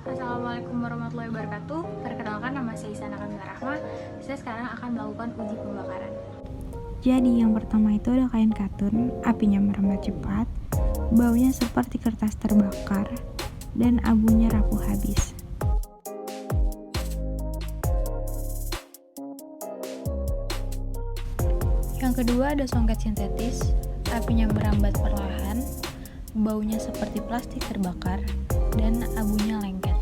Assalamualaikum warahmatullahi wabarakatuh. Perkenalkan, nama saya Isana Kamila Rahma. Saya sekarang akan melakukan uji pembakaran. Jadi yang pertama itu ada kain katun, apinya merambat cepat, baunya seperti kertas terbakar, dan abunya rapuh habis. Yang kedua ada songket sintetis, apinya merambat perlahan, baunya seperti plastik terbakar, dan abunya lengket.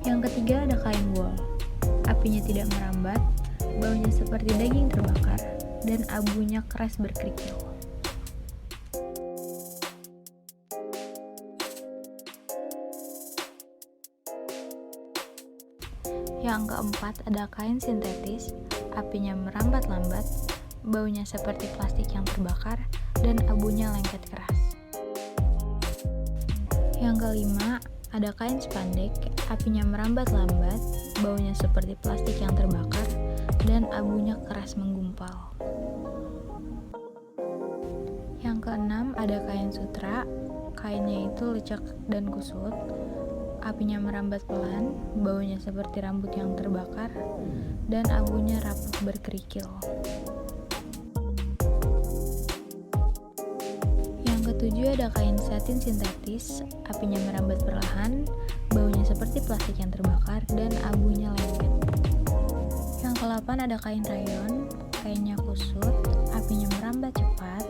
Yang ketiga ada kain wol, apinya tidak merambat, baunya seperti daging terbakar, dan abunya keras berkerikil. Yang keempat ada kain sintetis, apinya merambat lambat, baunya seperti plastik yang terbakar, dan abunya lengket keras. Yang kelima ada kain spandek, apinya merambat lambat, baunya seperti plastik yang terbakar, dan abunya keras menggumpal. Yang keenam ada kain sutra, kainnya itu lecek dan kusut, apinya merambat pelan, baunya seperti rambut yang terbakar, dan abunya rapuh berkerikil. Yang ketujuh ada kain satin sintetis, apinya merambat perlahan, baunya seperti plastik yang terbakar, dan abunya lengket. Yang kedelapan ada kain rayon, kainnya kusut, apinya merambat cepat,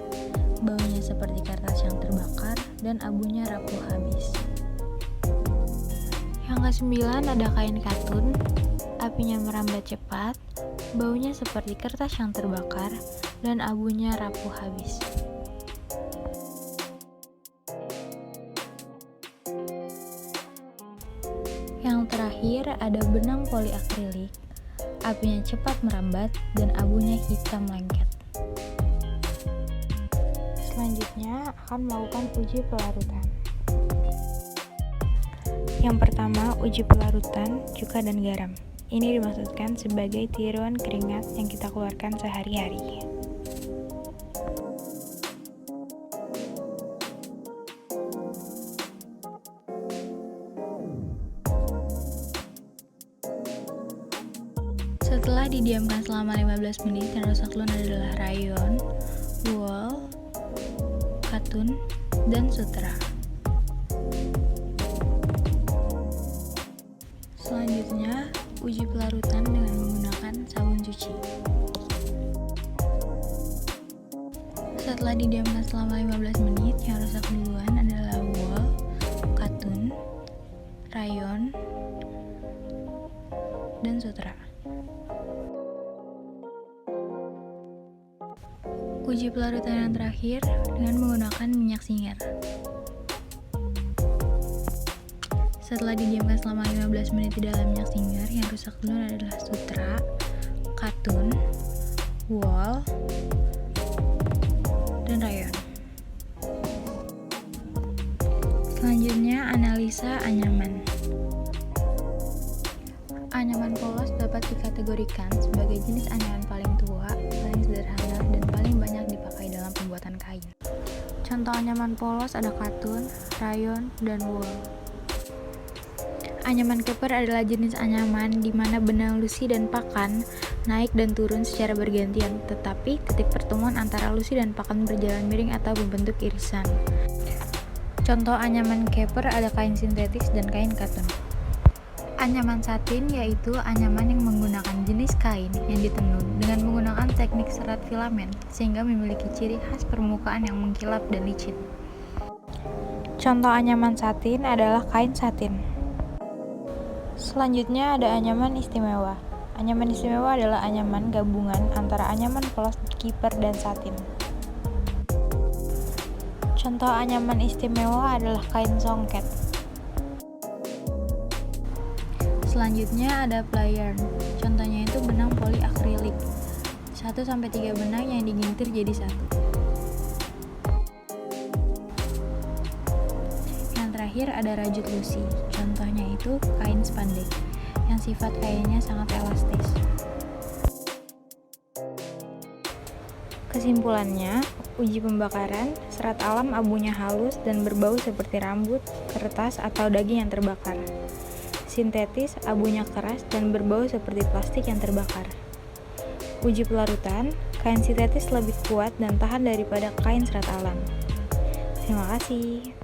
baunya seperti kertas yang terbakar, dan abunya rapuh habis. Yang kesembilan ada kain katun, apinya merambat cepat, baunya seperti kertas yang terbakar, dan abunya rapuh habis. Yang terakhir ada benang poliakrilik, apinya cepat merambat dan abunya hitam lengket. Selanjutnya akan melakukan uji pelarutan. Yang pertama, uji pelarutan cuka dan garam. Ini dimaksudkan sebagai tiruan keringat yang kita keluarkan sehari-hari. Setelah didiamkan selama 15 menit, yang rusak duluan adalah rayon, wol, katun, dan sutra. Selanjutnya, uji pelarutan dengan menggunakan sabun cuci. Setelah didiamkan selama 15 menit, yang rusak duluan adalah wol, katun, rayon, dan sutra. Uji pelarutan yang terakhir dengan menggunakan minyak singer. Setelah didiamkan selama 15 menit di dalam minyak singer, yang rusak duluan adalah sutra, katun, wol, dan rayon. Selanjutnya, analisa anyaman. Anyaman polos dapat dikategorikan sebagai jenis anyaman paling tua, paling sederhana, dan paling banyak dipakai dalam pembuatan kain. Contoh anyaman polos ada katun, rayon, dan wol. Anyaman keper adalah jenis anyaman di mana benang lusi dan pakan naik dan turun secara bergantian, tetapi titik pertemuan antara lusi dan pakan berjalan miring atau berbentuk irisan. Contoh anyaman keper ada kain sintetis dan kain katun. Anyaman satin yaitu anyaman yang menggunakan jenis kain yang ditenun dengan menggunakan teknik serat filamen sehingga memiliki ciri khas permukaan yang mengkilap dan licin. Contoh anyaman satin adalah kain satin. Selanjutnya ada anyaman istimewa. Anyaman istimewa adalah anyaman gabungan antara anyaman polos, kiper, dan satin. Contoh anyaman istimewa adalah kain songket. Selanjutnya ada ply yarn. Contohnya itu benang poliakrilik. 1-3 benang yang digintir jadi satu. Yang terakhir ada rajut lusi. Contohnya itu kain spandek yang sifat kainnya sangat elastis. Kesimpulannya, uji pembakaran, serat alam abunya halus dan berbau seperti rambut, kertas, atau daging yang terbakar. Sintetis, abunya keras dan berbau seperti plastik yang terbakar. Uji pelarutan, kain sintetis lebih kuat dan tahan daripada kain serat alam. Terima kasih.